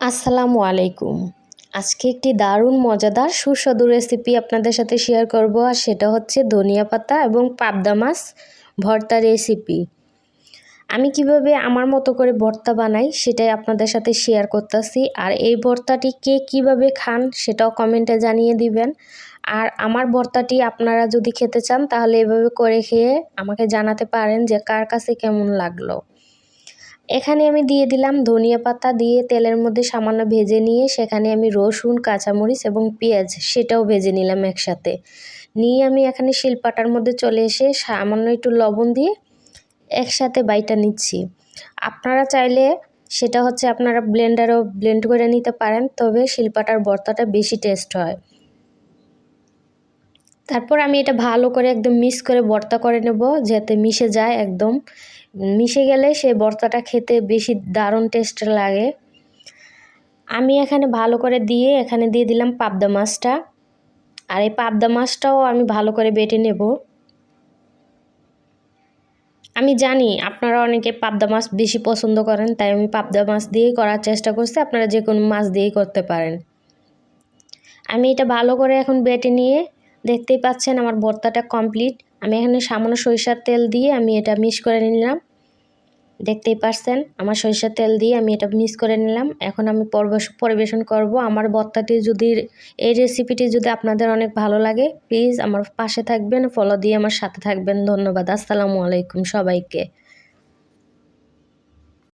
আসসালামু আলাইকুম। আজকে একটি দারুণ মজাদার সুস্বাদু রেসিপি আপনাদের সাথে শেয়ার করব, আর সেটা হচ্ছে ধনিয়া পাতা এবং পাবদা মাছ ভর্তা রেসিপি। আমি কিভাবে আমার মতো করে ভর্তা বানাই সেটাই আপনাদের সাথে শেয়ার করতেছি। আর এই ভর্তাটি কে কিভাবে খান সেটাও কমেন্টে জানিয়ে দিবেন। আর আমার ভর্তাটি আপনারা যদি খেতে চান তাহলে এভাবে করে খেয়ে আমাকে জানাতে পারেন যে কার কাছে কেমন লাগলো। এখানে আমি দিয়ে দিলাম ধনিয়া পাতা, দিয়ে তেলের মধ্যে সামান্য ভেজে নিয়ে সেখানে আমি রসুন, কাঁচামরিচ এবং পেঁয়াজ সেটাও ভেজে নিলাম একসাথে। নিয়ে আমি এখানে শিলপাটার মধ্যে চলে এসে সামান্য একটু লবণ দিয়ে একসাথে বাইটা নিচ্ছি। আপনারা চাইলে সেটা হচ্ছে আপনারা ব্লেন্ডারও ব্লেন্ড করে নিতে পারেন, তবে শিলপাটার ভর্তাটা বেশি টেস্ট হয়। তারপর আমি এটা ভালো করে একদম মিক্স করে ভর্তা করে নেব, যাতে মিশে যায়। একদম মিশে গেলে সেই ভর্তাটা খেতে বেশি দারুণ টেস্ট লাগে। আমি এখানে ভালো করে দিয়ে এখানে দিয়ে দিলাম পাবদা মাছটা, আর এই পাবদা মাছটাও আমি ভালো করে বেটে নেব। আমি জানি আপনারা অনেকে পাবদা মাছ বেশি পছন্দ করেন, তাই আমি পাবদা মাছ দিয়েই করার চেষ্টা করছি। আপনারা যে কোনো মাছ দিয়েই করতে পারেন। আমি এটা ভালো করে এখন বেটে নিয়ে, দেখতেই পাচ্ছেন আমার ভর্তাটা কমপ্লিট। আমি এখানে সামান্য সরিষার তেল দিয়ে আমি এটা মিক্স করে নিলাম। দেখতেই পাচ্ছেন আমার সরিষার তেল দিয়ে আমি এটা মিক্স করে নিলাম। এখন আমি পরিবেশন করব। আমার ভর্তাটি যদি, এই রেসিপিটি যদি আপনাদের অনেক ভালো লাগে, প্লিজ আমার পাশে থাকবেন, ফলো দিয়ে আমার সাথে থাকবেন। ধন্যবাদ। আসসালামু আলাইকুম সবাইকে।